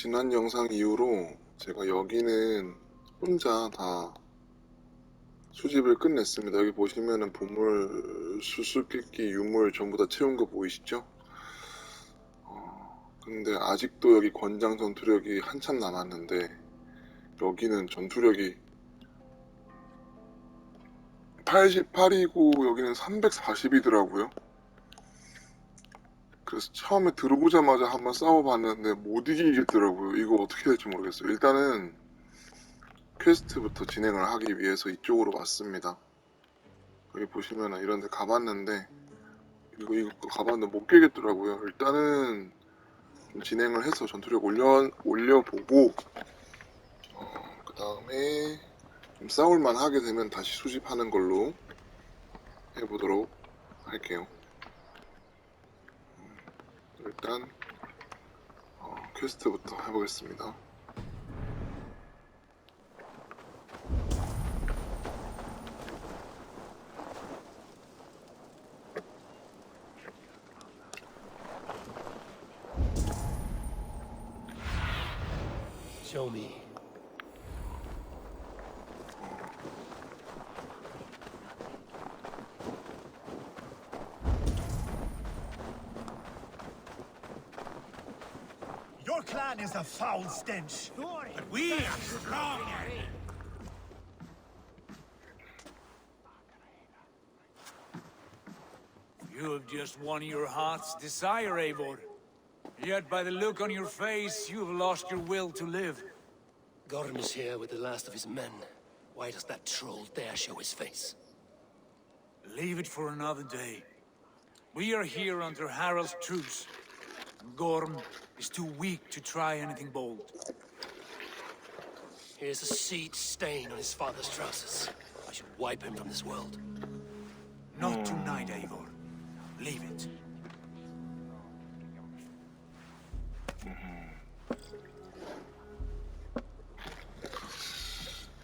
지난 영상 이후로 제가 여기는 혼자 다 수집을 끝냈습니다. 여기 보시면은 보물, 수수께끼, 유물 전부 다 채운 거 보이시죠? 근데 아직도 여기 권장 전투력이 한참 남았는데 여기는 전투력이 88이고 여기는 340이더라고요. 그래서 처음에 들어오자마자 한번 싸워봤는데 못 이기겠더라고요. 이거 어떻게 될지 모르겠어요. 일단은 퀘스트부터 진행을 하기 위해서 이쪽으로 왔습니다. 여기 보시면 이런 데 가봤는데 이거 가봤는데 못 깨겠더라고요. 일단은 좀 진행을 해서 전투력 올려보고 그 다음에 좀 싸울만 하게 되면 다시 수집하는 걸로 해보도록 할게요. 일단 퀘스트부터 해보겠습니다. Show me. Your clan is a foul stench, but we are stronger. You have just won your heart's desire, Eivor. Yet by the look on your face, you have lost your will to live. Gorm is here with the last of his men. Why does that troll dare show his face? Leave it for another day. We are here under Harald's truce. Gorm is too weak to try anything bold. Here's a seed stain on his father's trousers. I should wipe him from this world. Not tonight, Eivor. Leave it.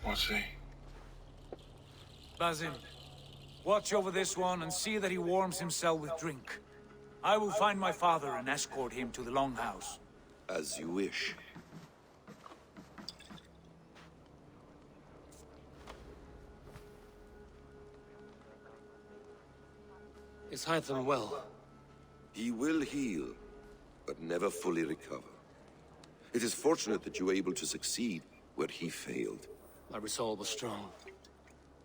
뭐지? Basim, watch over this one and see that he warms himself with drink. I will find my father and escort him to the Longhouse. As you wish. Is Hytham well? He will heal, but never fully recover. It is fortunate that you were able to succeed where he failed. My resolve was strong.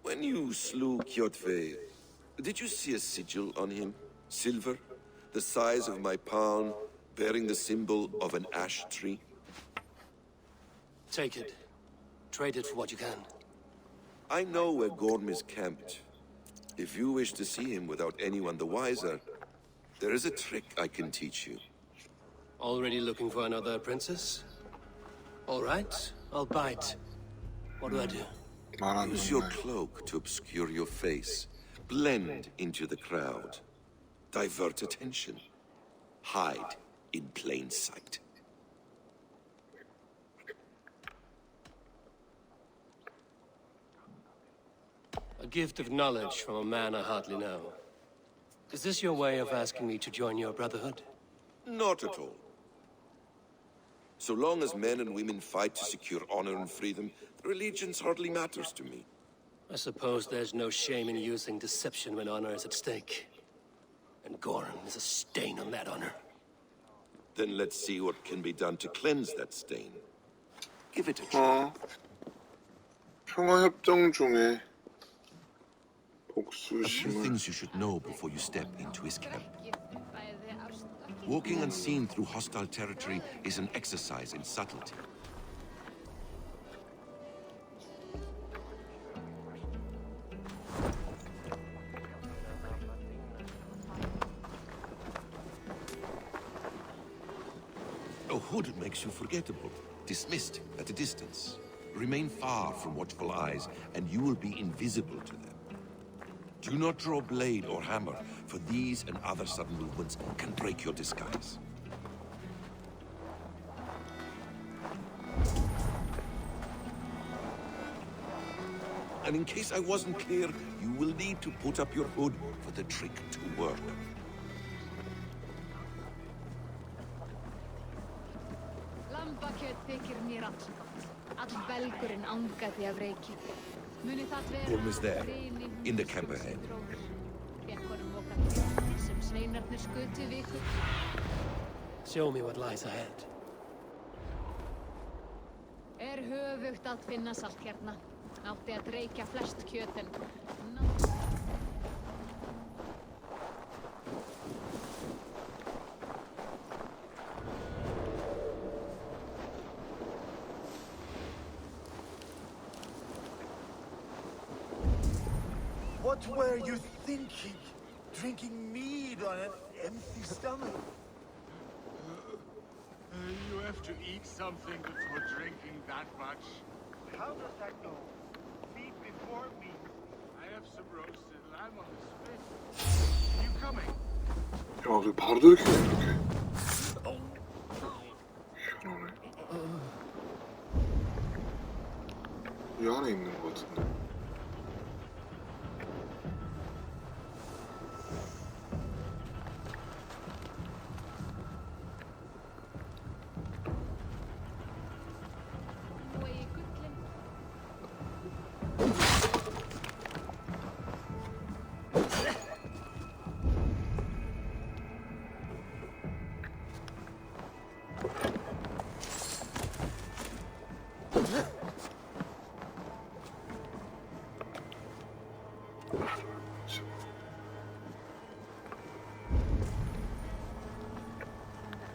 When you slew Kjotve, did you see a sigil on him? Silver? The size of my palm, bearing the symbol of an ash tree? Take it. Trade it for what you can. I know where Gorm is camped. If you wish to see him without anyone the wiser, there is a trick I can teach you. Already looking for another princess? All right, I'll bite. What do I do? Use your cloak to obscure your face. Blend into the crowd. Divert attention. Hide in plain sight. A gift of knowledge from a man I hardly know. Is this your way of asking me to join your brotherhood? Not at all. So long as men and women fight to secure honor and freedom, allegiance hardly matters to me. I suppose there's no shame in using deception when honor is at stake. And Gorm is a stain on that honor. Then let's see what can be done to cleanse that stain. Give it a try. 평화협정 중에 A few 복수심을 things you should know before you step into his camp. Walking unseen through hostile territory is an exercise in subtlety. A hood makes you forgettable, dismissed at a distance. Remain far from watchful eyes, and you will be invisible to them. Do not draw blade or hammer, for these and other sudden movements can break your disguise. And in case I wasn't clear, you will need to put up your hood for the trick to work. Lampa Lambakjöt þykir mér allgott. All belgurinn angaði af reiki. Muni það vera Gorm is there, bryni in the camp ahead. húsgóðsdrór. Fékk honum okkar fjörði sem sveinarnir skutu viku. Show me what lies ahead. Höfugt að finna salt hérna. Átti að reykja flest kjöt en... What were you thinking? Drinking mead on an empty stomach? You have to eat something before drinking that much. How does that go? Meat before meat. I have some roasted lamb on the spit. You coming? 야, 왜 바로 들키네, 이렇게. 희한하네. 이 안에 있는 것 같은데. Í gullin.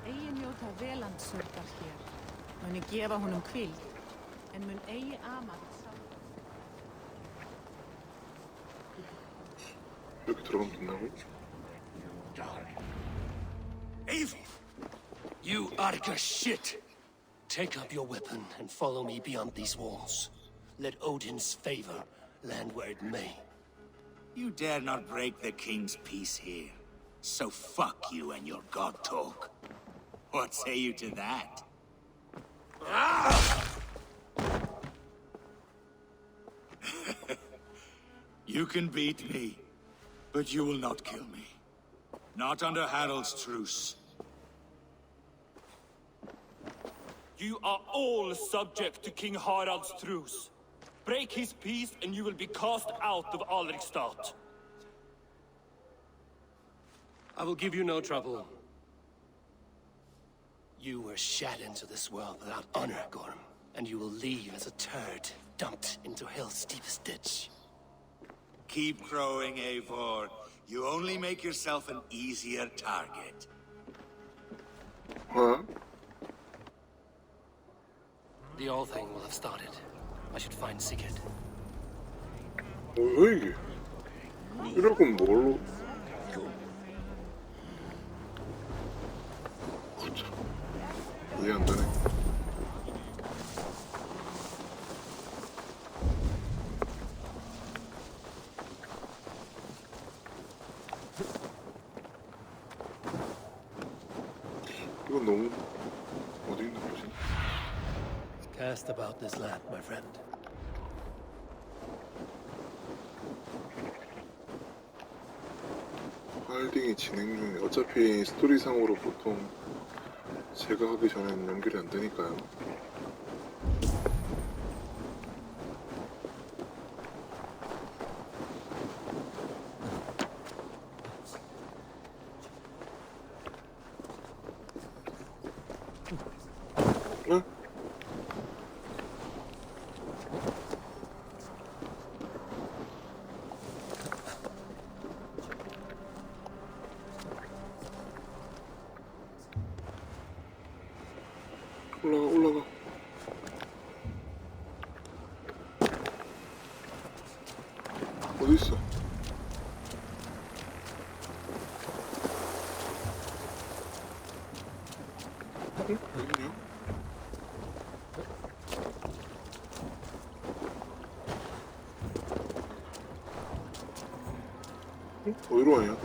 Eigi njóta velandsörgar hér. Muni gefa honum hvíld, en mun eigi amað sá. 이렇게 들어가면 된다고? Eivor! You Arga shit! Take up your weapon and follow me beyond these walls. Let Odin's favor land where it may. You dare not break the king's peace here. So fuck you and your god talk. What say you to that? You can beat me, but you will not kill me. Not under Harald's truce. You are all subject to King Harald's truce. Break his peace and you will be cast out of Alrikstad. I will give you no trouble. You were shat into this world without honor, Gorm, and you will leave as a turd dumped into hell's deepest ditch. Keep crowing, Eivor. You only make yourself an easier target. 어? The All Thing will have started. I should find Sigurd. 뭐야 이게? 이럴 거면 뭘로? 참, 이해 안 되네. 이건 너무 어디 있는 거지? Cast about this land, my friend. 파일딩이 진행 중에 어차피 스토리상으로 보통 제가 하기 전에는 연결이 안 되니까요. 응? 올라가. 어디 있어? 응? 여기냐? 응? 어디로 가냐?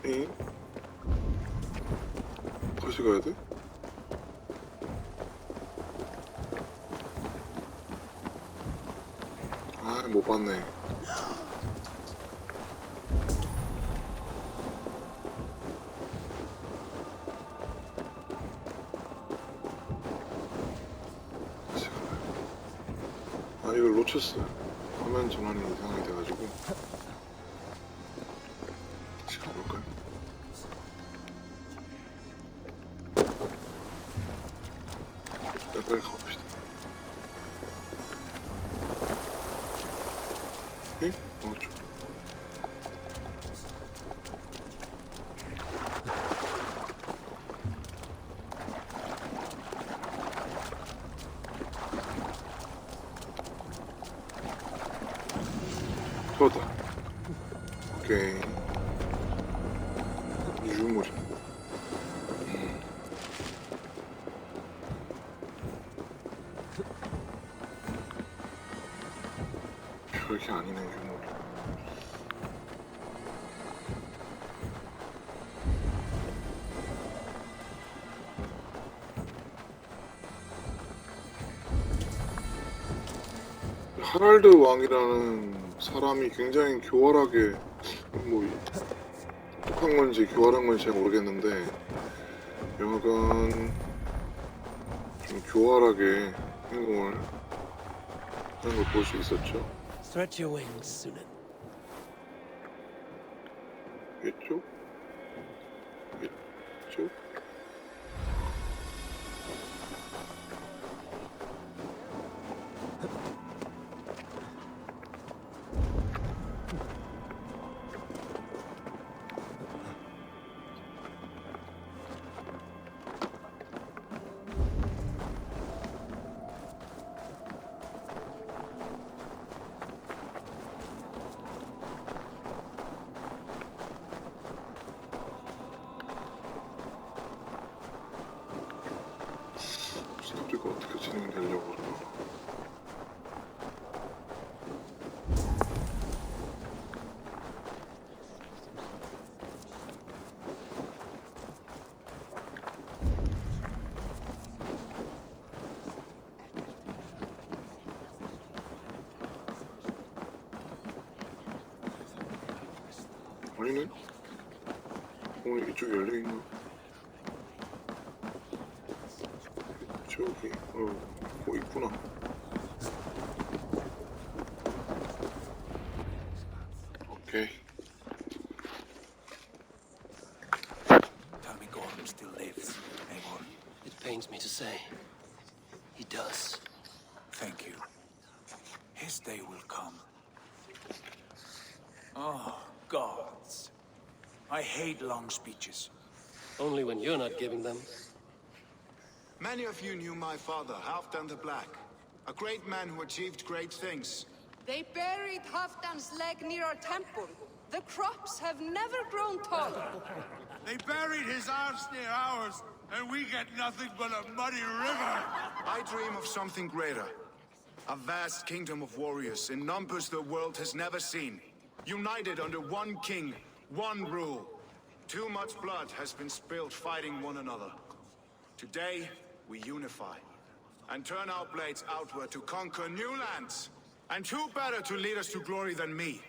응? 다시 가야 돼? 아, 못 봤네. 꽂혔어요. 화면 전환이 이상하게 돼가지고 다시 가볼까요? 빨리 가봅시다. 에? 오른쪽. 저다. 오케이. 유물이. 별게 아니네, 유물. 하랄드 왕이라는 사람이 굉장히 교활하게 뭐 똑똑한 건지 교활한 건지 잘 모르겠는데 여하간 좀 교활하게 행동을 하는 걸 볼 수 있었죠. Stretch your wings, Sunan. 이쪽? 이쪽? 스토리가 어떻게 진행되려고 그러나. 아니네? 이쪽이 열려있나? 저기, 있구나. 오케이. Tell me Gorm still lives, Eivor. It pains me to say. He does. Thank you. His day will come. Oh, gods. I hate long speeches. Only when you're not giving them. Many of you knew my father, Halfdan the Black. A great man who achieved great things. They buried Halfdan's leg near our temple. The crops have never grown tall. They buried his arse near ours, and we get nothing but a muddy river. I dream of something greater. A vast kingdom of warriors in numbers the world has never seen. United under one king, one rule. Too much blood has been spilled fighting one another. Today, we unify and turn our blades outward to conquer new lands. And who better to lead us to glory than me?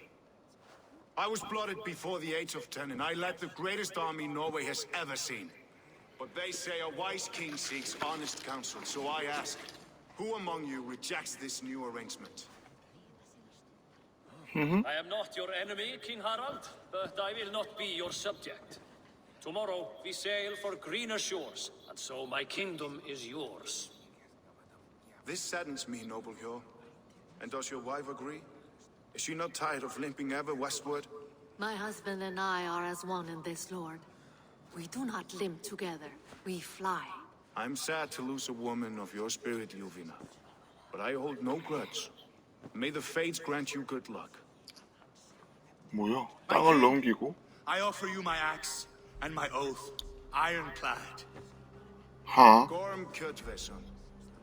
I was blooded before the age of 10, and I led the greatest army Norway has ever seen. But they say a wise king seeks honest counsel, so I ask, who among you rejects this new arrangement? I am not your enemy, King Harald, but I will not be your subject. Tomorrow we sail for greener shores, and so my kingdom is yours. This saddens me, noble Hjor. And does your wife agree? Is she not tired of limping ever westward? My husband and I are as one in this, Lord. We do not limp together, we fly. I'm sad to lose a woman of your spirit, Yuvina. But I hold no grudge. May the fates grant you good luck. 뭐야? 땅을 넘기고? I offer you my axe and my oath, ironclad. Huh? Gorm Kjotveson,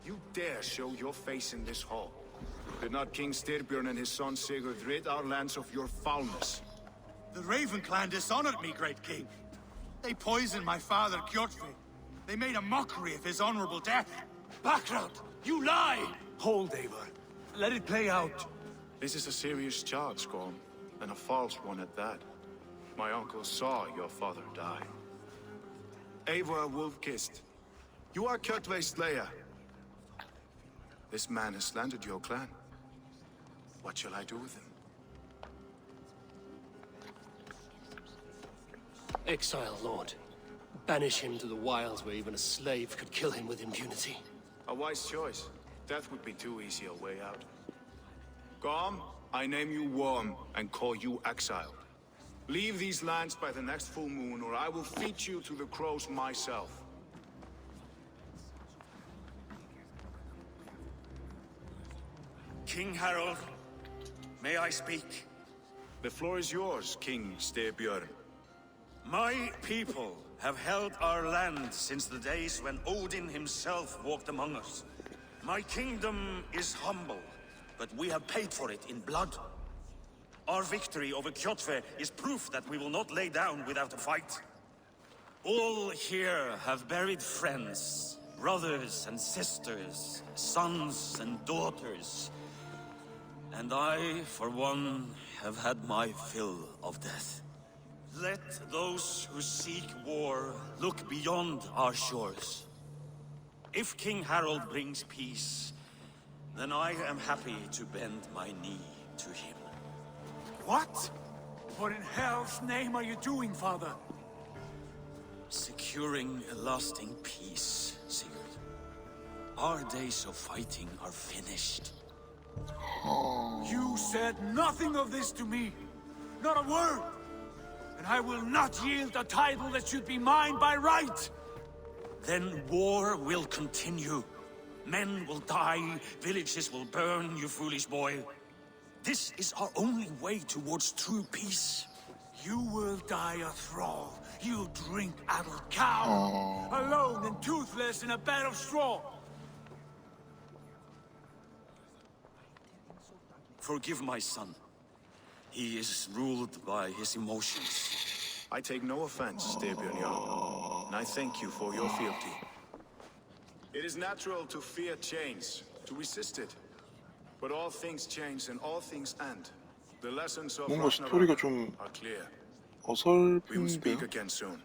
you dare show your face in this hall. Did not King Styrbjörn and his son Sigurd rid our lands of your foulness? The Raven clan dishonored me, great king. They poisoned my father, Kjotve. They made a mockery of his honorable death. Background! You lie! Hold, Eivor. Let it play out. This is a serious charge, Gorm, and a false one at that. My uncle saw your father die. Eivor Wolf-Kissed, you are Kjotve's slayer. This man has slandered your clan. What shall I do with him? Exile, Lord. Banish him to the wilds where even a slave could kill him with impunity. A wise choice. Death would be too easy a way out. Gorm, I name you Worm and call you exiled. Leave these lands by the next full moon, or I will feed you to the crows myself. King Harold, may I speak? The floor is yours, King Styrbjörn. My people have held our land since the days when Odin himself walked among us. My kingdom is humble, but we have paid for it in blood. Our victory over Kjotve is proof that we will not lay down without a fight. All here have buried friends, brothers and sisters, sons and daughters. And I, for one, have had my fill of death. Let those who seek war look beyond our shores. If King Harold brings peace, then I am happy to bend my knee to him. What? What in hell's name are you doing, Father? Securing a lasting peace, Sigurd. Our days of fighting are finished. You said nothing of this to me. Not a word. And I will not yield a title that should be mine by right. Then war will continue. Men will die, villages will burn, you foolish boy. This is our only way towards true peace. You will die a thrall. You'll drink addled cow. Alone and toothless in a bed of straw. Forgive my son. He is ruled by his emotions. I take no offense, Styrbjörn Jarl, and I thank you for your fealty. It is natural to fear change, to resist it. But all things change and all things end. The lessons of 뭔가 스토리가 Ragnarok 좀 are clear. We will speak 어설픈데요? again soon.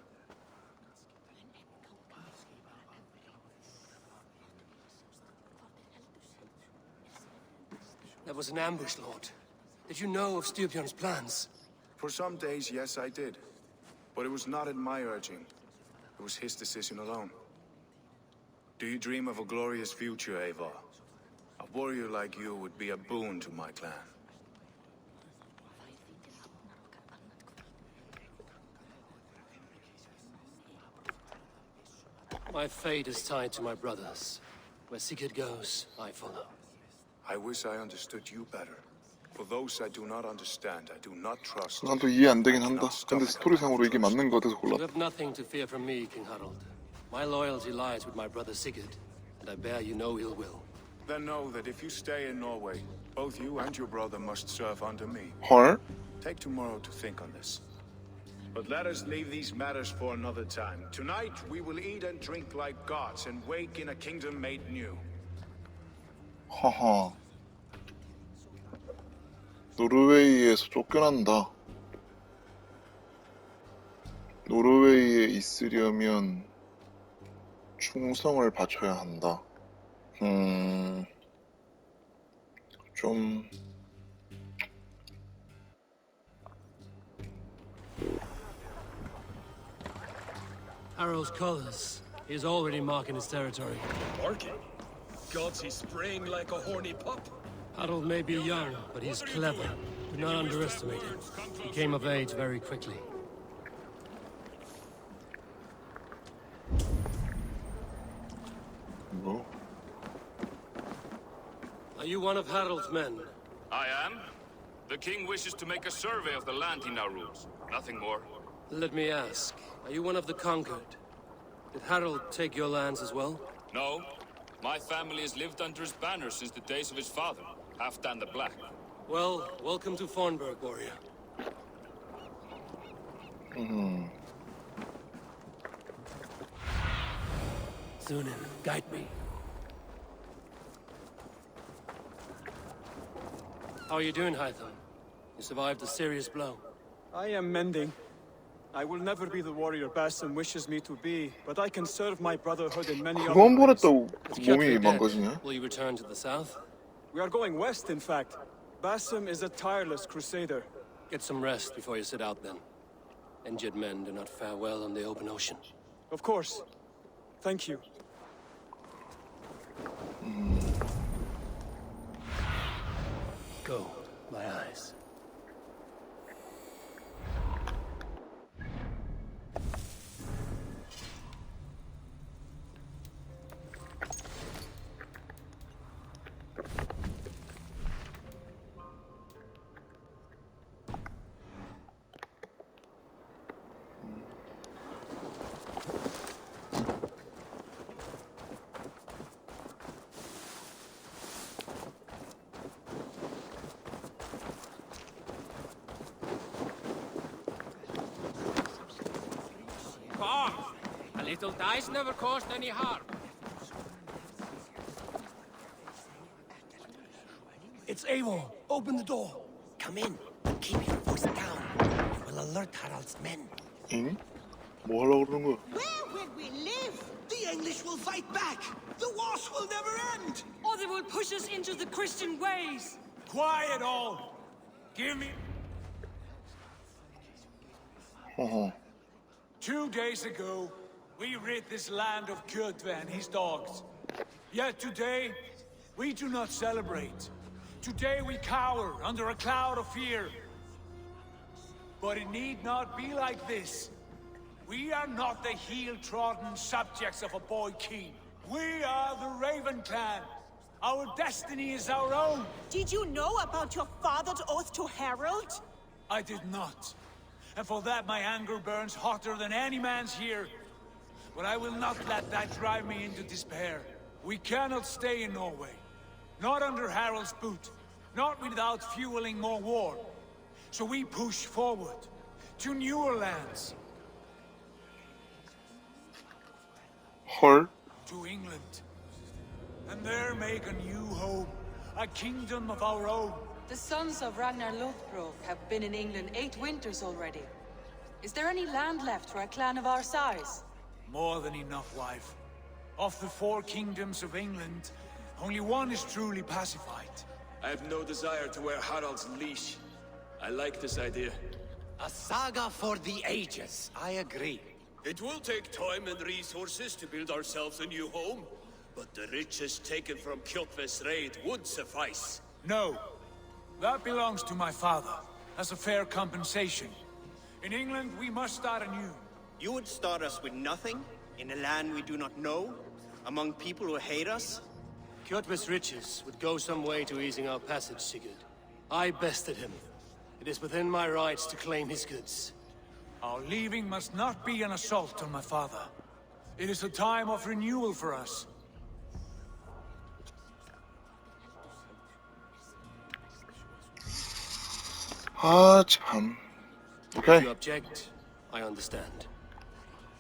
That was an ambush, Lord. Did you know of Styrbjörn's plans? For some days, yes, I did. But it was not at my urging. It was his decision alone. Do you dream of a glorious future, Eivor? A warrior like you would be a boon to my clan. My fate is tied to my brothers. Where Sigurd goes, I follow. I wish I understood you better. For those I do not understand, I do not trust. 난 또 이해 안 되긴 한다. 근데 스토리상으로 이게 맞는 것 같아서 You 골랐다. have nothing to fear from me, King Harald. My loyalty lies with my brother Sigurd, and I bear you no ill will. Then know that if you stay in Norway, both you and your brother must serve under me. 헐? Take tomorrow to think on this. But let us leave these matters for another time. Tonight, we will eat and drink like gods and wake in a kingdom made new. 하하. 노르웨이에서 쫓겨난다. 노르웨이에 있으려면 충성을 바쳐야 한다. 좀 Harald's colors. He is already marking his territory. Barking? Gods, he's spraying like a horny pup. Harald may be young, but he's clever. Do not underestimate him. He came of age very quickly. 뭐? Are you one of Harald's men? I am. The king wishes to make a survey of the land he now rules. Nothing more. Let me ask, are you one of the conquered? Did Harald take your lands as well? No. My family has lived under his banner since the days of his father, Halfdan the Black. Well, welcome to Fornburg, warrior. Thunin, guide me. How are you doing, Hytham? You survived a serious blow. I am mending. I will never be the warrior Basim wishes me to be, but I can serve my brotherhood in many other 그거 한 번 ways. 했다고 Is 몸이 Kjotve dead? 망가지냐? Will you return to the south? We are going west, in fact. Basim is a tireless crusader. Get some rest before you set out, then. Injured men do not fare well on the open ocean. Of course. Thank you. Go, my eyes. A little dice never caused any harm. It's Eivor. Open the door. Come in. Keep your voice down. You will alert Harald's men. 응? 뭐 하려고 그러는 거야? Where will we live? The English will fight back. The wars will never end. Or they will push us into the Christian ways. Quiet all! Give me... 허허. 2 days ago, we rid this land of Kjotve and his dogs. Yet today, we do not celebrate. Today we cower under a cloud of fear. But it need not be like this. We are not the heel-trodden subjects of a boy king. We are the Raven Clan. Our destiny is our own. Did you know about your father's oath to Harold? I did not. And for that my anger burns hotter than any man's here. But I will not let that drive me into despair. We cannot stay in Norway. Not under Harald's boot. Not without fueling more war. So we push forward. To newer lands. 헐? To England. And there make a new home. A kingdom of our own. The sons of Ragnar Lothbrok have been in England 8 winters already. Is there any land left for a clan of our size? More than enough, wife. Of the 4 kingdoms of England, only one is truly pacified. I have no desire to wear Harald's leash. I like this idea. A saga for the ages. I agree. It will take time and resources to build ourselves a new home, but the riches taken from Kjotve's raid would suffice. No. That belongs to my father, as a fair compensation. In England, we must start anew. You would start us with nothing? In a land we do not know? Among people who hate us? Kjotve's riches would go some way to easing our passage, Sigurd. I bested him. It is within my rights to claim his goods. Our leaving must not be an assault on my father. It is a time of renewal for us. 아, 참. If 오케이. you object, I understand.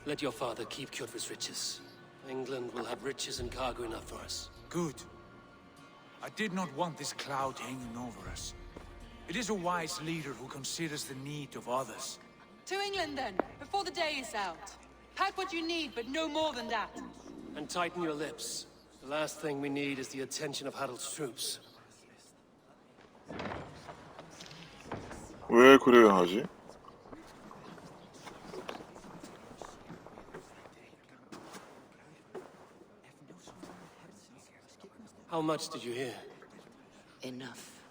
Let your father keep Kjotve's riches. England will have riches and cargo enough for us. Good. I did not want this cloud hanging over us. It is a wise leader who considers the need of others. To England then, before the day is out. Pack what you need, but no more than that. And tighten your lips. The last thing we need is the attention of Harald's troops. 왜 그래야 하지? How much did you hear? Enough.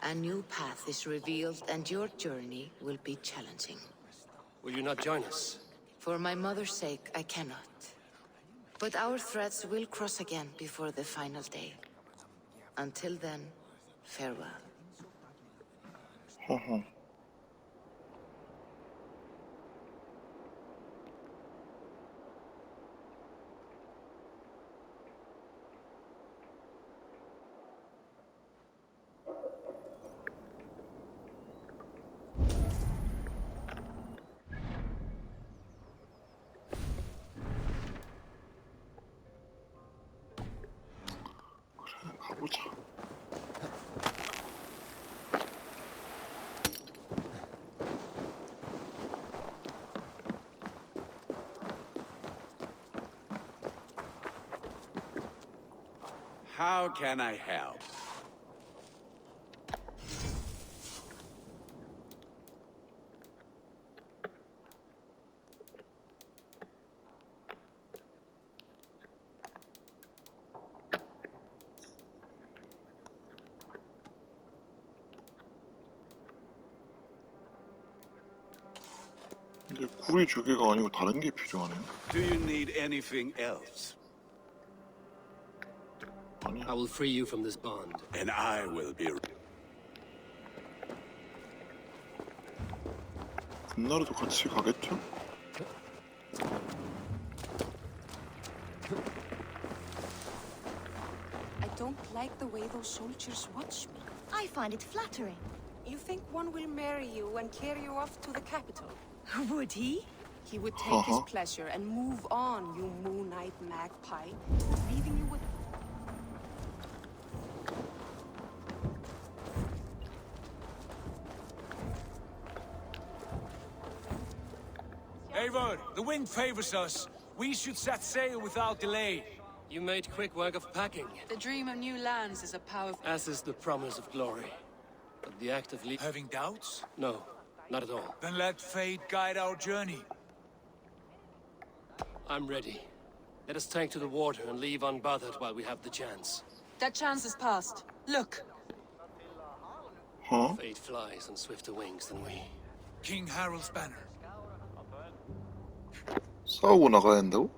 A new path is revealed, and your journey will be challenging. Will you not join us? For my mother's sake, I cannot. But our threads will cross again before the final day. Until then, farewell. 허허. 가보자. How can I help? 근데 구리 두 개가 아니고 다른 게 필요하네. Do you need anything else? I will free you from this bond. And I will be... 금나라도 같이 가겠죠? I don't like the way those soldiers watch me. I find it flattering. You think one will marry you and carry you off to the capital? Would he? He would take his pleasure and move on, you moon-eyed magpie, leaving you with... Eivor, the wind favors us. We should set sail without delay. You made quick work of packing, The dream of new lands is a powerful... as is the promise of glory. But the act of leaving... Having doubts? No, not at all. Then let fate guide our journey. I'm ready. Let us take to the water and leave unbothered while we have the chance. That chance is past. Look! Fate flies on swifter wings than we. King Harald's banner. 싸우고 나가야 한다고?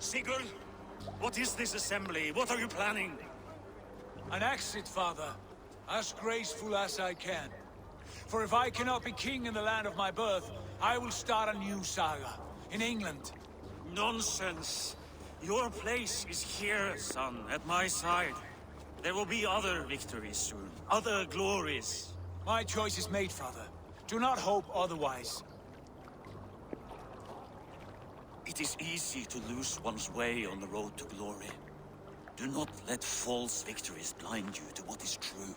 Sigurd, what is this assembly? What are you planning? An exit, father. As graceful as I can. For if I cannot be king in the land of my birth, I will start a new saga. In England. Nonsense. Your place is here, son, at my side. There will be other victories soon. Other glories. My choice is made, father. Do not hope otherwise. It is easy to lose one's way on the road to glory. Do not let false victories blind you to what is true.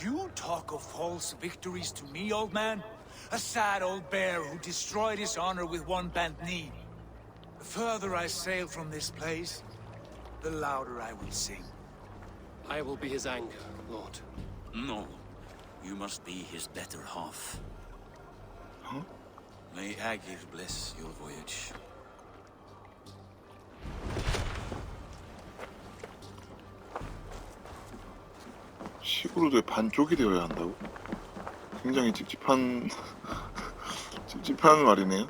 You talk of false victories to me, old man? A sad old bear who destroyed his honor with one bent knee. The further I sail from this place, the louder I will sing. I will be his anchor, Lord. No. You must be his better half. Huh? May Agir bless your voyage. 시그루드의 반쪽이 되어야 한다고? 굉장히 찝찝한 찝찝한 말이네요.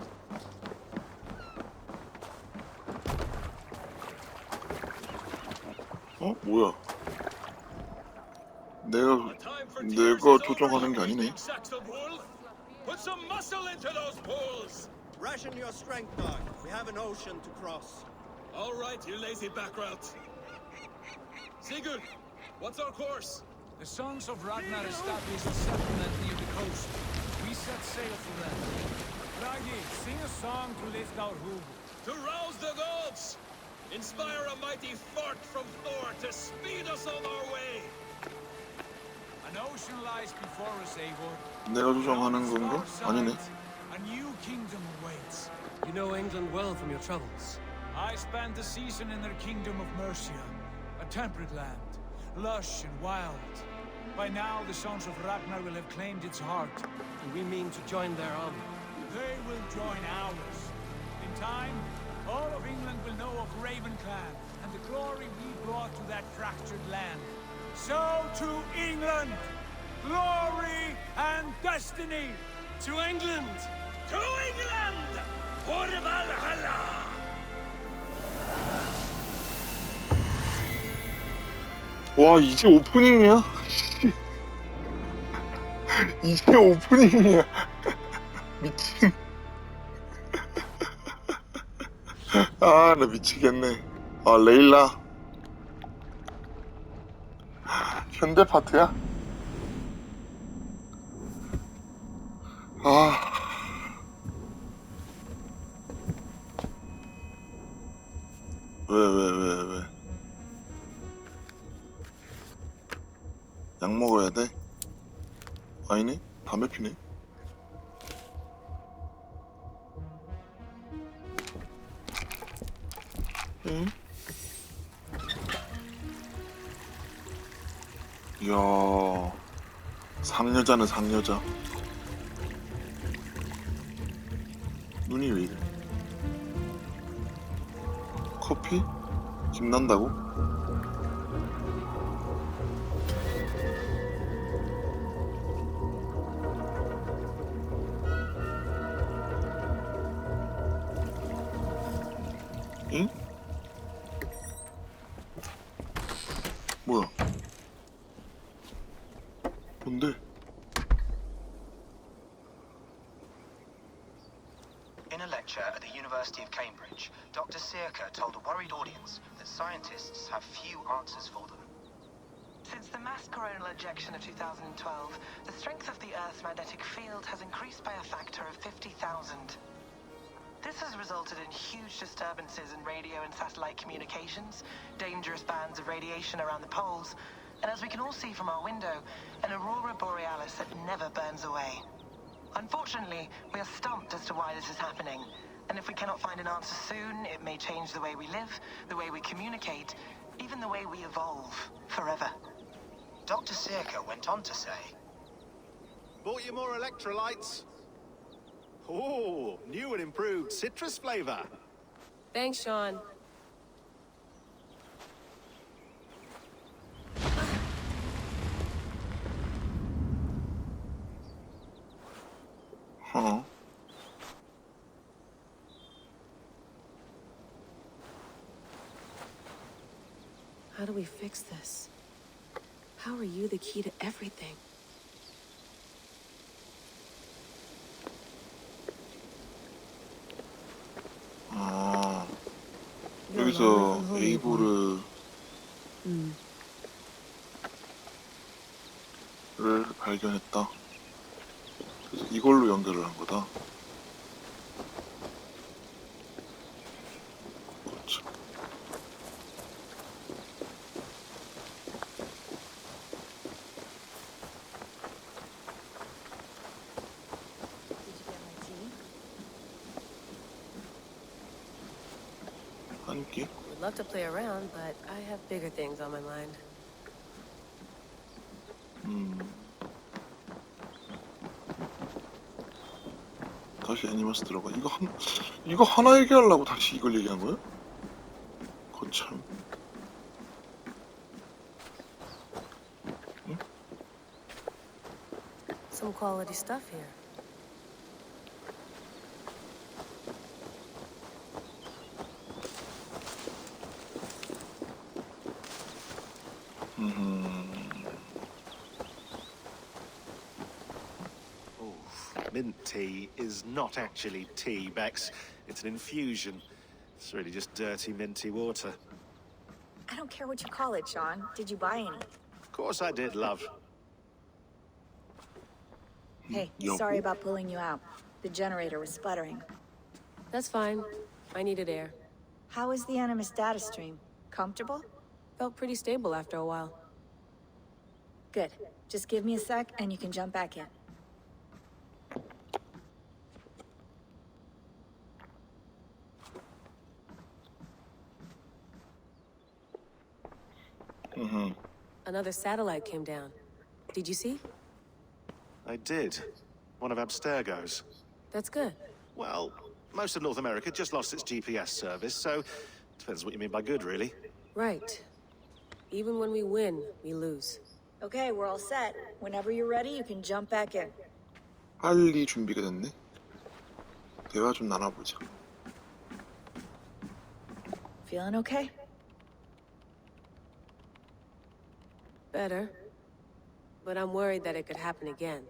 뭐야? 내가 조정하는 게 아니네. Put some muscle into those pulls! Ration your strength, dog. We have an ocean to cross. All right, you lazy backrout. Sigurd, what's our course? The sons of Ragnar established a settlement near the coast. We set sail for them. Ragi, sing a song to lift our hoof. To rouse the gods! Inspire a mighty fart from Thor to speed us on our way! An ocean lies before us, Eivor. 내가 조정하는 건가? 아니네. A new kingdom awaits. You know England well from your travels. I spent the season in their kingdom of Mercia, a temperate land, lush and wild. By now, the sons of Ragnar will have claimed its heart. And we mean to join their army. They will join ours. In time, all of England will know of Ravenclan and the glory we brought to that fractured land. So to England, glory and destiny. To England! To England! For Valhalla! 와, 이제 오프닝이야? 이제 오프닝이야. 미친. 아, 나 미치겠네. 아, 레일라. 현대 파트야? 아. 왜? 약 먹어야 돼? 아니네? 담배 피네? 응? 이야, 상여자는 상여자. 눈이 왜 이래? 커피? 김난다고? 응? 뭐야? 뭔데? In a lecture at the University of Cambridge, Dr. Circa told a worried audience that scientists have few answers for them. Since the mass coronal ejection of 2012, the strength of the Earth's magnetic field has increased by a factor of 50,000. This has resulted in huge disturbances in radio and satellite communications, dangerous bands of radiation around the poles, and as we can all see from our window, an aurora borealis that never burns away. Unfortunately, we are stumped as to why this is happening, and if we cannot find an answer soon, it may change the way we live, the way we communicate, even the way we evolve, forever. Dr. Circa went on to say, Bought you more electrolytes? Oh, new and improved citrus flavor. Thanks, Sean. Huh? How do we fix this? How are you the key to everything? 아, 여기서 에이보르를 발견했다. 그래서 이걸로 연결을 한 거다. 그렇죠. 한 끼? Would love to play around, but I have bigger things on my mind. 다시 애니머스 들어가. 이거 하나 얘기하려고 다시 이걸 얘기한 거야? 거참. Some quality stuff here. Mint tea is not actually tea, Bex. It's an infusion. It's really just dirty, minty water. I don't care what you call it, Sean. Did you buy any? Of course I did, love. Hey, sorry about pulling you out. The generator was sputtering. That's fine. I needed air. How is the Animus data stream? Comfortable? Felt pretty stable after a while. Good. Just give me a sec and you can jump back in. Another satellite came down. Did you see? I did. One of Abstergo's. That's good. Well, most of North America just lost its GPS service, so depends what you mean by good, really. Right. Even when we win, we lose. Okay, we're all set. Whenever you're ready, you can jump back in. 빨리 준비가 됐네. 대화 좀 나눠보자. Feeling okay? Better. But I'm worried that it could happen again.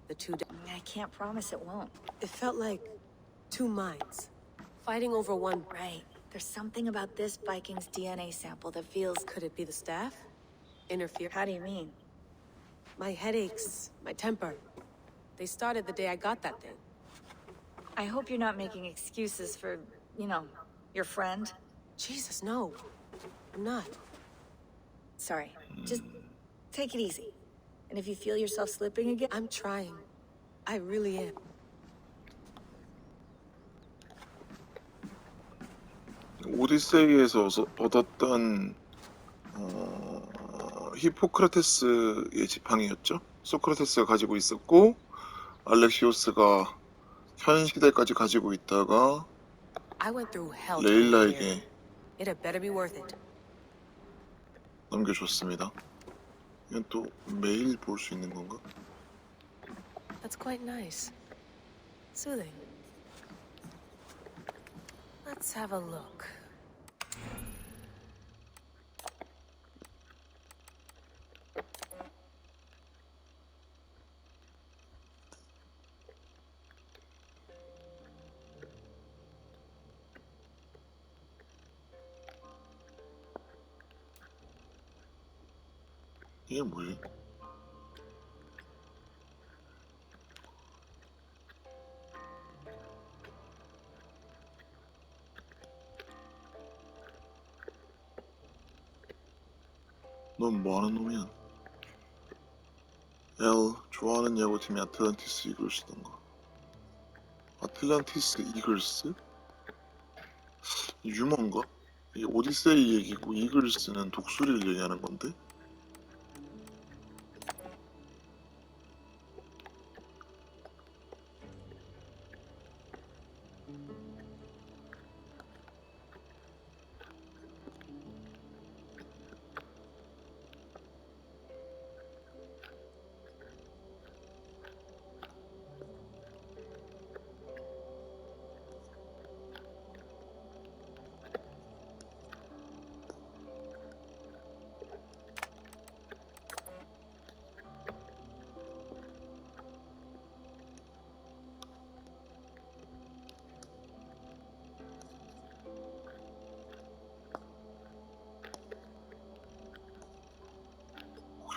The two... I can't promise it won't. It felt like two minds. Fighting over one... Right. There's something about this Viking's DNA sample that feels... Could it be the staff? Interfere? How do you mean? My headaches, my temper. They started the day I got that thing. I hope you're not making excuses for, you know, your friend. Jesus, no. I'm not. Sorry. Just take it easy. And if you feel yourself slipping again... I'm trying. I really am. 오디세이에서 얻었던 히포크라테스의 지팡이였죠. 소크라테스가 가지고 있었고 알렉시오스가 현 시대까지 가지고 있다가 I went through hell. 레일라에게 It had better be worth it. 넘겨줬습니다. 이건 또 매일 볼 수 있는 건가? That's quite nice. Soothing. Let's have a look. 이게 뭐지? 넌 뭐하는 놈이야? 좋아하는 야구팀이 아틀란티스 이글스던가. 아틀란티스 이글스? 유머인가? 이게 오디세이 얘기고 이글스는 독수리를 얘기하는 건데?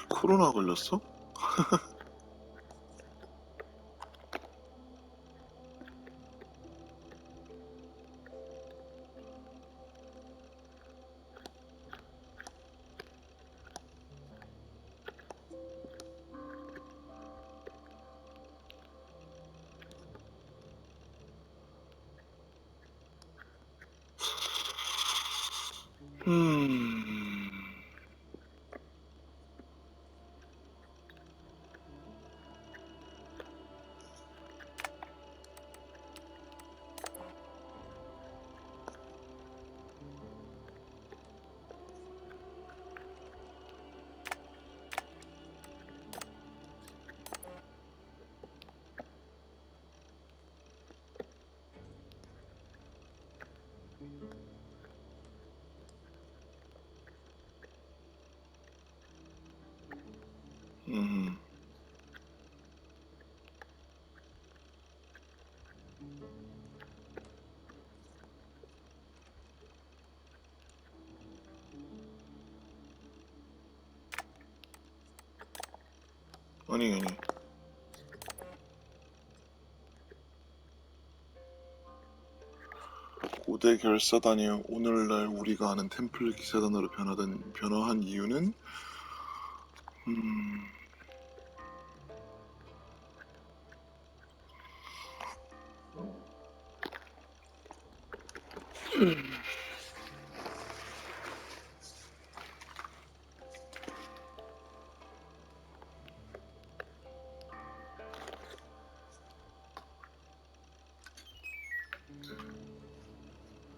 코로나 걸렸어? 아니 고대 결사단이 오늘날 우리가 아는 템플 기사단으로 변화한 이유는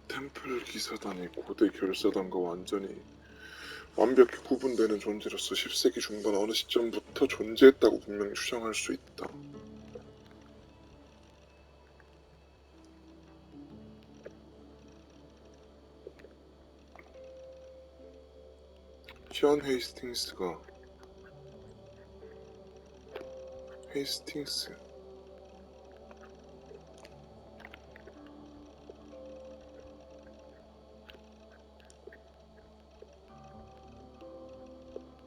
템플 기사단이 고대 결사단과 완벽히 구분되는 존재로서 10세기 중반 어느 시점부터 존재했다고 분명히 추정할 수 있다. 션 헤이스팅스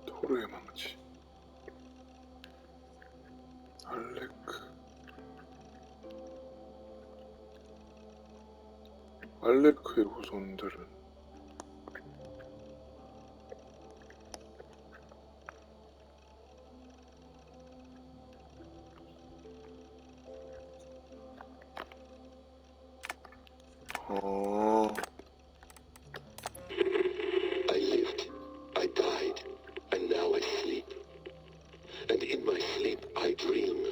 토르의 망치 알레크의 후손들은 I lived, I died, and now I sleep. And in my sleep I dream.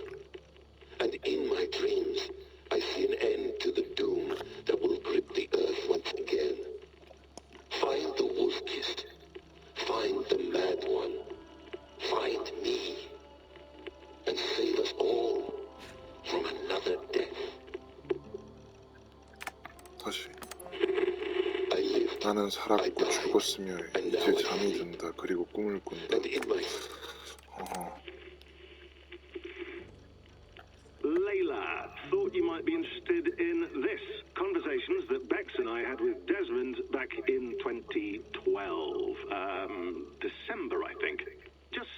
And in my dreams I see an end to the doom that will grip the earth once again. Find the wolf-kissed. Find the mad one. Find me. And save us all from another death. 다시 나는 살았고 죽었으며 이제 잠이 든다. 그리고 꿈을 꾼다. Layla, thought you might be interested in this. Conversations that Bex and I had with Desmond back in 2012. December, I think. Just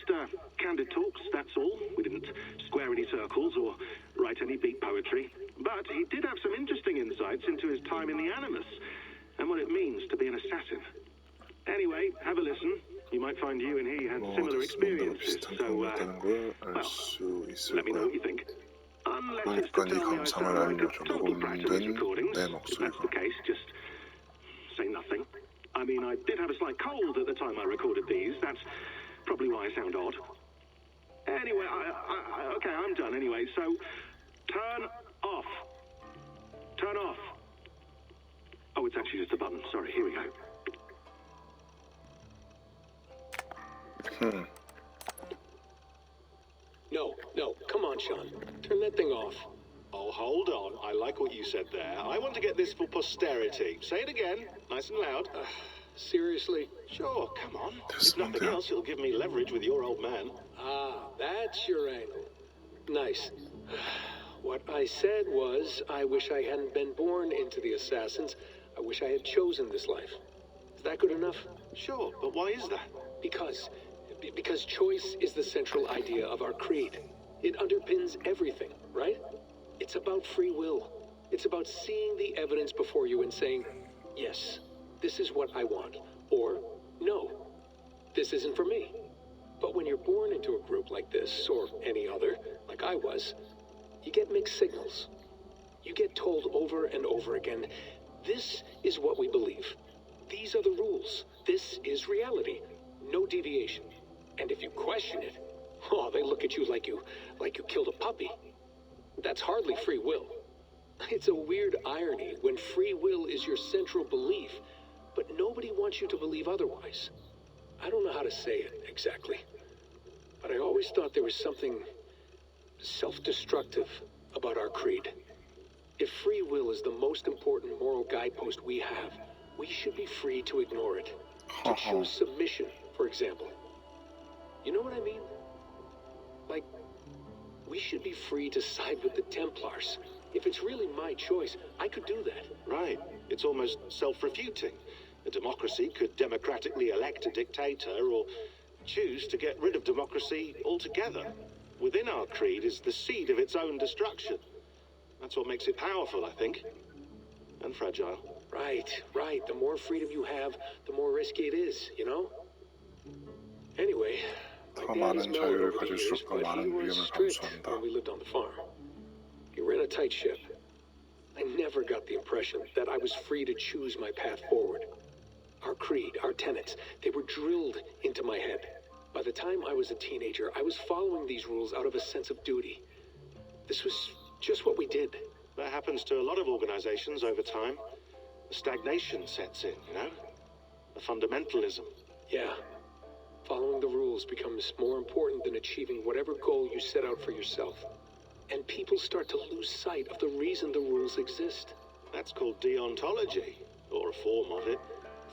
time in the Animus and what it means to be an assassin. Anyway, have a listen. You might find you and he had similar experiences, so, well, let me know what you think. Unless it's to tell me I sound like a total brat in these recordings. If that's the case, just say nothing. I mean, I did have a slight cold at the time I recorded these. That's probably why I sound odd. Anyway, okay, I'm done anyway, so turn off. Turn off. Oh, it's actually just a button. Sorry, here we go. No, come on, Sean. Turn that thing off. Oh, hold on. I like what you said there. I want to get this for posterity. Say it again, nice and loud. Seriously? Sure, come on. If nothing else, it'll give me leverage with your old man. Ah, that's your angle. Nice. What I said was, I wish I hadn't been born into the Assassins. I wish I had chosen this life. Is that good enough? Sure, but why is that? Because choice is the central idea of our creed. It underpins everything, right? It's about free will. It's about seeing the evidence before you and saying, yes, this is what I want, or no, this isn't for me. But when you're born into a group like this, or any other, like I was, you get mixed signals. You get told over and over again, this is what we believe. These are the rules. This is reality. No deviation. And if you question it, oh, they look at you like you killed a puppy. That's hardly free will. It's a weird irony when free will is your central belief, but nobody wants you to believe otherwise. I don't know how to say it exactly, but I always thought there was something self-destructive about our creed. If free will is the most important moral guidepost we have, we should be free to ignore it. To choose submission, for example. You know what I mean? Like, we should be free to side with the Templars. If it's really my choice, I could do that. Right. It's almost self-refuting. A democracy could democratically elect a dictator or choose to get rid of democracy altogether. Within our creed is the seed of its own destruction. That's what makes it powerful, I think. And fragile. Right. The more freedom you have, the more risky it is, you know? Anyway, 더 많은 자유를 가질수록 더 많은 위험을 감수한다. when we lived on the farm. He ran a tight ship. I never got the impression that I was free to choose my path forward. Our creed, our tenets, they were drilled into my head. By the time I was a teenager, I was following these rules out of a sense of duty. This was just what we did. That happens to a lot of organizations over time. A stagnation sets in, you know? A fundamentalism. Yeah. Following the rules becomes more important than achieving whatever goal you set out for yourself. And people start to lose sight of the reason the rules exist. That's called deontology, or a form of it.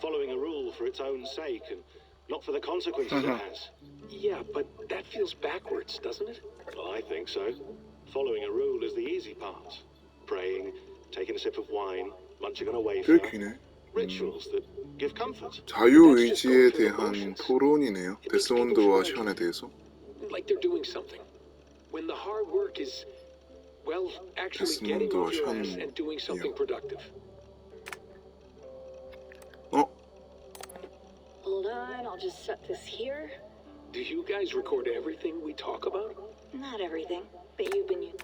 Following a rule for its own sake and not for the consequences it has. Yeah, but that feels backwards, doesn't it? Well, I think so. Following a rule is the easy part. Praying, taking a sip of wine, munching on a wafer. 꽤 Rituals that give comfort. 자유의지에 대한 토론이네요. 데스몬드와 션에 대해서. Like they're doing something. When the hard work is, well, actually getting off your ass and doing something productive. Hold on, I'll just set this here. Do you guys record everything we talk about? Not everything, but you've been using.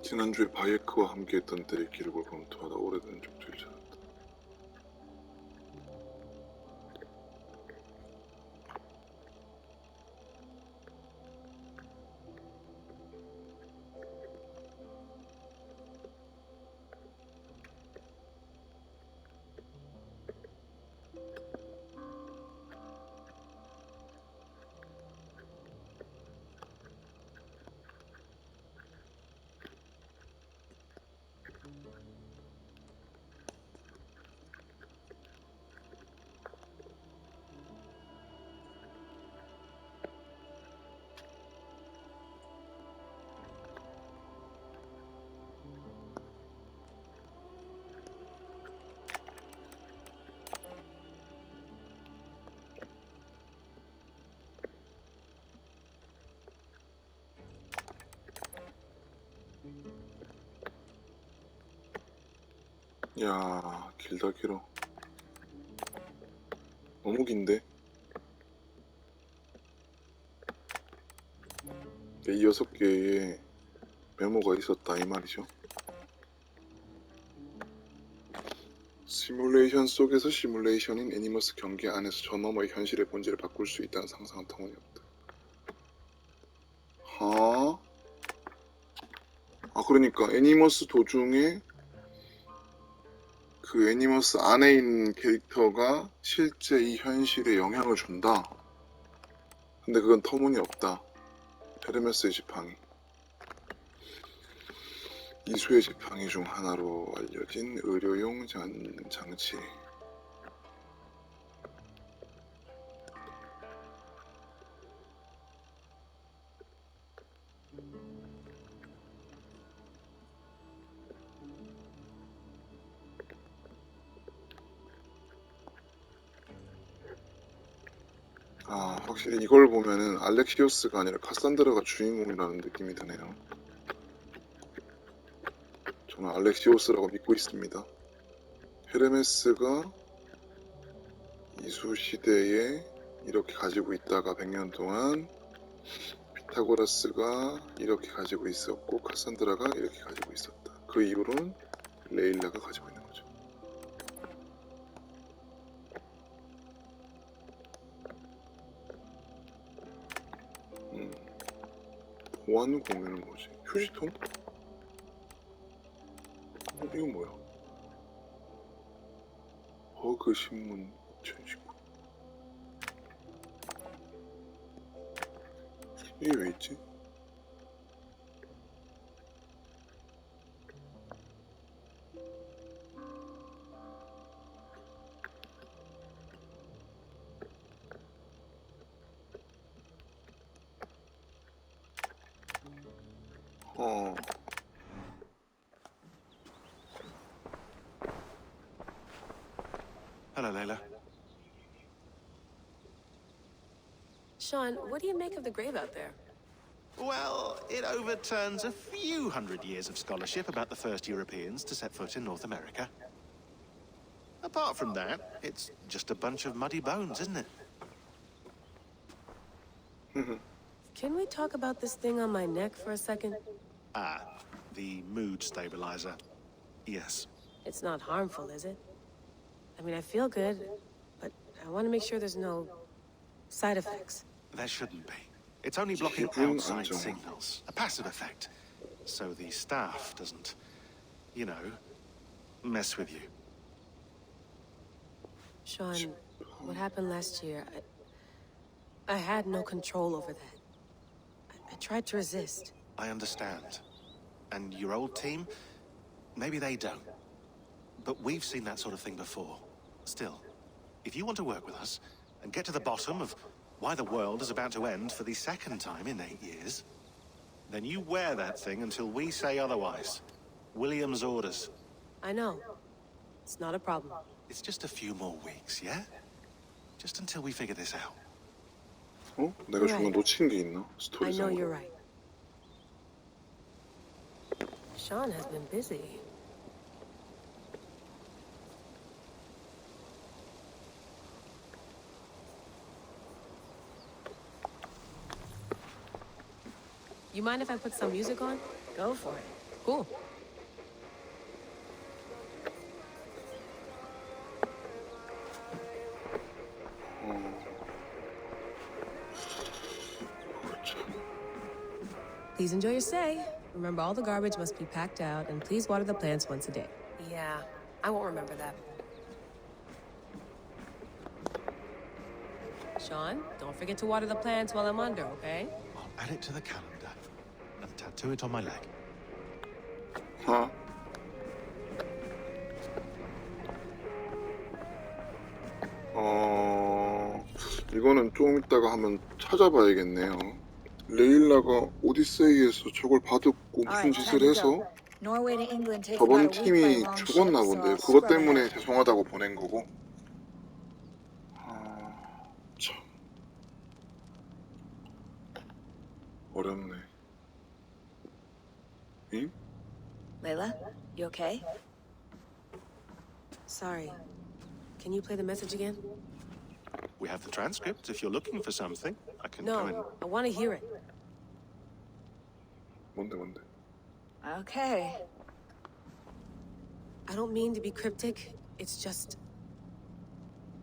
지난주에 바예크와 함께했던 때의 기록을 검토하다 오래된 족지를 찾았다. 야, 길다 길어. 너무 긴데? 이 6개의 메모가 있었다 이 말이죠. 시뮬레이션 속에서 시뮬레이션인 애니머스 경계 안에서 저 너머의 현실의 본질을 바꿀 수 있다는 상상은 터무니없다. 하? 아, 그러니까 애니머스 도중에 그 애니머스 안에 있는 캐릭터가 실제 이 현실에 영향을 준다. 근데 그건 터무니없다. 헤르메스의 지팡이. 이수의 지팡이 중 하나로 알려진 의료용 장치. 아, 확실히 이걸 보면은 알렉시오스가 아니라 카산드라가 주인공이라는 느낌이 드네요. 저는 알렉시오스라고 믿고 있습니다. 헤르메스가 이수 시대에 이렇게 가지고 있다가 100년 동안 피타고라스가 이렇게 가지고 있었고 카산드라가 이렇게 가지고 있었다. 그 이후로는 레일라가 가지고 있는 거죠. 보안 공유는 뭐지? 휴지통? 이건 뭐야? 버그 신문 2019. 이게 왜 있지? Hello, Layla. Sean, what do you make of the grave out there? Well, it overturns a few hundred years of scholarship about the first Europeans to set foot in North America. Apart from that, it's just a bunch of muddy bones, isn't it? Can we talk about this thing on my neck for a second? Ah, the mood stabilizer. Yes. It's not harmful, is it? I mean, I feel good, but I want to make sure there's no side effects. There shouldn't be. It's only blocking outside signals, a passive effect. So the staff doesn't, you know, mess with you. Sean, what happened last year, I had no control over that. I tried to resist. I understand. And your old team, maybe they don't. But we've seen that sort of thing before. Still, if you want to work with us and get to the bottom of why the world is about to end for the second time in 8 years, then you wear that thing until we say otherwise. William's orders. I know. It's not a problem. It's just a few more weeks, yeah? Just until we figure this out. 어? 내가 중간 놓친 게 있나? I know you're right. Sean has been busy. You mind if I put some music on? Go for it. Cool. Please enjoy your stay. Remember, all the garbage must be packed out, and please water the plants once a day. Yeah, I won't remember that. Sean, don't forget to water the plants while I'm under, okay? I'll add it to the calendar and tattoo it on my leg. Huh? 이거는 좀 이따가 한번 찾아봐야겠네요. 레일라가 오디세이에서 저걸 받았고 무슨 짓을 해서 저번 팀이 죽었나 본데요. 그것 때문에 죄송하다고 보낸 거고. 참 어렵네. 응? Layla, you okay? Sorry. Can you play the message again? We have the transcript if you're looking for something. I can go and... No, I want to hear it. 뭔데? Okay. I don't mean to be cryptic. It's just...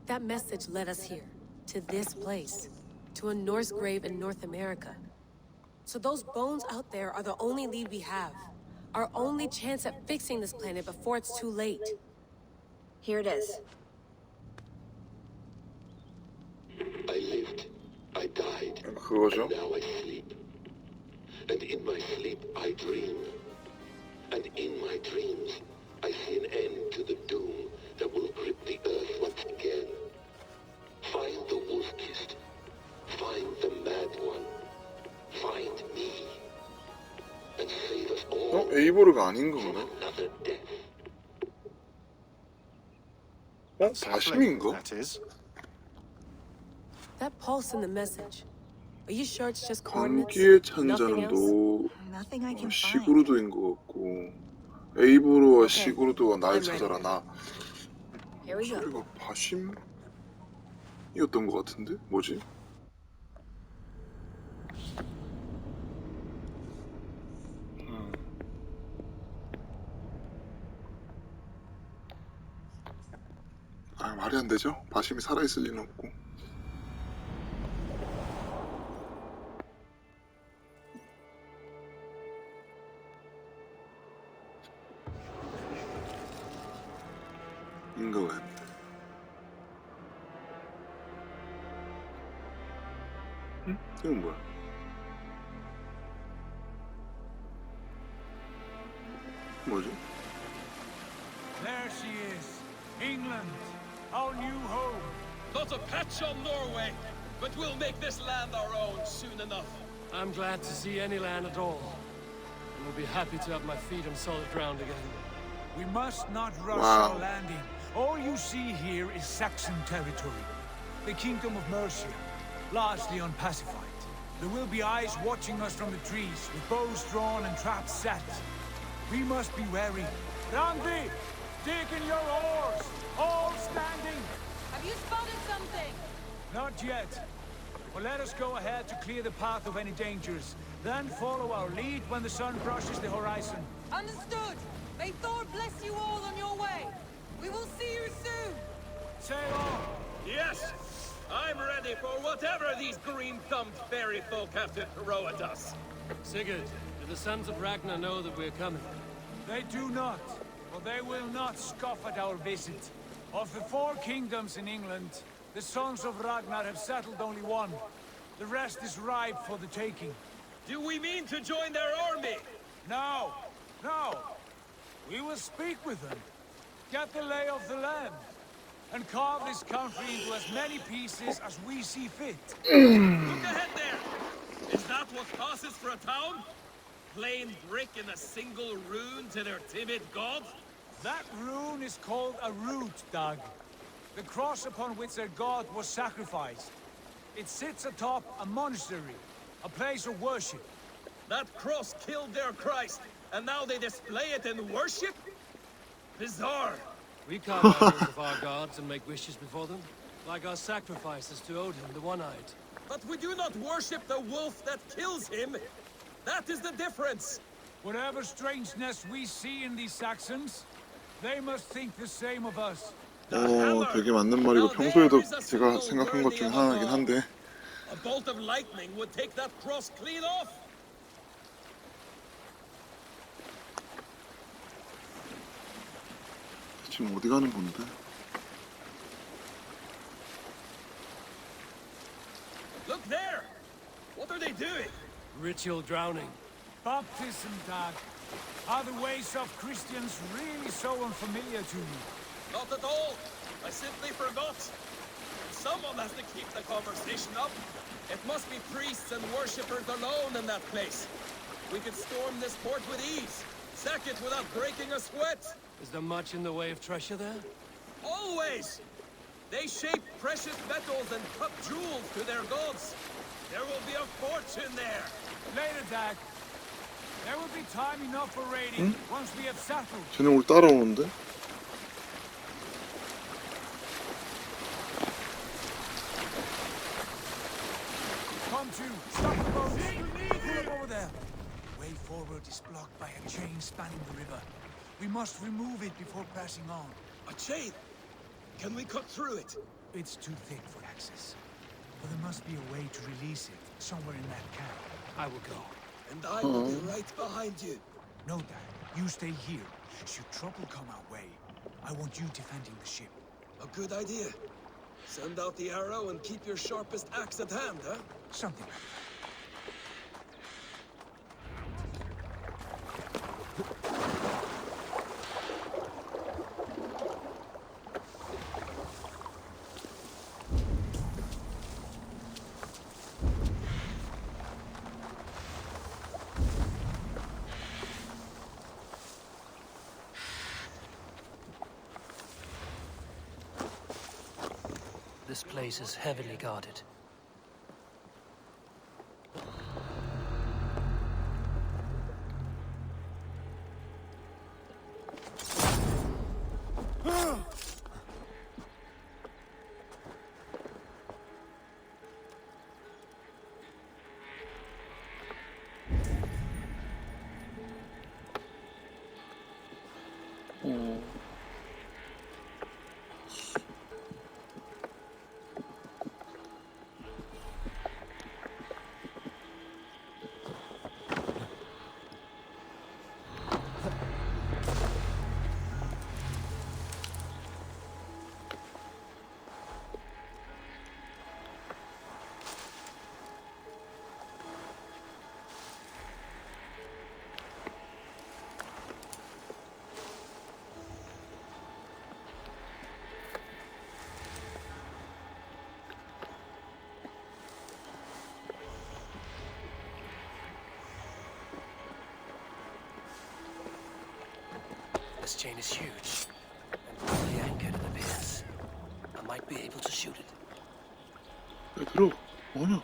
that message led us here. To this place. To a Norse grave in North America. So those bones out there are the only lead we have. Our only chance at fixing this planet before it's too late. Here it is. I lived. I died. 그거죠? And now I sleep. And in my sleep, I dream. And in my dreams, I see an end to the doom that will grip the earth once again. Find the wolf-kissed. Find the mad one. Find me. And save us all. 에이보르가 아닌 건가? Another death. 바심인가? That is. That pulse in the message. Are you sure it's just coordinates? 광기의 Nothing else? 찬자는도 Nothing I can find. 시구르도인 것 같고 에이보르와 시구르도가 날 찾아라 나. Here we go. 소리가 바심이었던 것 같은데? 뭐지? 아, 말이 안 되죠? 바심이 살아있을 리는 없고. 인거웬. 응? 이건 뭐야? 뭐지? There she is. England. Our new home. Not a patch on Norway, but we'll make this land our own soon enough. I'm glad to see any land at all. And will be happy to have my feet on solid ground again. We must not rush Wow. our landing. All you see here is Saxon territory. The Kingdom of Mercia, largely unpacified. There will be eyes watching us from the trees, with bows drawn and traps set. We must be wary. Randi, dig in your oars! All standing! Have you spotted something? Not yet. But let us go ahead to clear the path of any dangers. Then follow our lead when the sun brushes the horizon. Understood. May Thor bless you all on your way. We will see you soon. Sail on. Yes, I'm ready for whatever these green-thumbed fairy folk have to throw at us. Sigurd, do the sons of Ragnar know that we're coming? They do not, but they will not scoff at our visit. Of the 4 kingdoms in England, the sons of Ragnar have settled only one. The rest is ripe for the taking. Do we mean to join their army? No, no. We will speak with them, get the lay of the land, and carve this country into as many pieces as we see fit. Look ahead there! Is that what passes for a town? Plain brick in a single rune to their timid god? That rune is called a root, Dag. The cross upon which their god was sacrificed. It sits atop a monastery, a place of worship. That cross killed their Christ, and now they display it in worship? Bizarre. We carve idols of our gods and make wishes before them, like our sacrifices to Odin, the One-Eyed. But we do not worship the wolf that kills him. That is the difference. Whatever strangeness we see in these Saxons, they must think the same of us. 되게 맞는 말이고 평소에도 제가 생각한 것 중에 하나이긴 한데. A bolt of lightning would take that cross clean off. 지금 어디 가는 건데? Look there! What are they doing? Ritual drowning. Baptism, Dag. Are the ways of Christians really so unfamiliar to you? Not at all. I simply forgot. Someone has to keep the conversation up. It must be priests and worshippers alone in that place. We could storm this port with ease. Sack it without breaking a sweat. Is there much in the way of treasure there? Always! They shape precious metals and cut jewels to their gods. There will be a fortune there. Later, Dag. There will be time enough for raiding once we have settled. 쟤네 우리 따라오는데? come to! Stop the boat! Pull up over there! Way forward is blocked by a chain spanning the river. We must remove it before pressing on. A chain? Can we cut through it? It's too thick for access. But there must be a way to release it, somewhere in that camp. I will go. And I will be right behind you. No, Dad. You stay here. Should trouble come our way, I want you defending the ship. A good idea. Send out the arrow and keep your sharpest axe at hand, huh? Something like This place is heavily guarded. This chain is huge, and probably anchored in the piers. I might be able to shoot it. 들어. 뭐냐?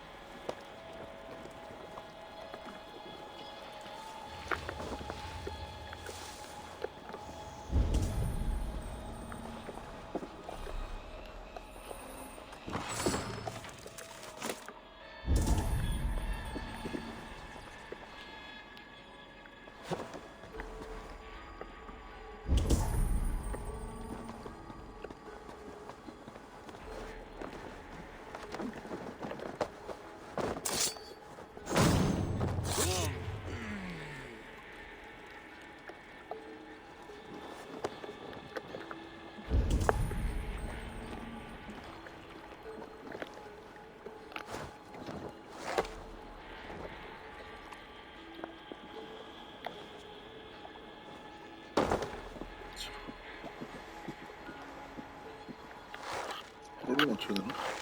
뭐로 맞춰야 되나?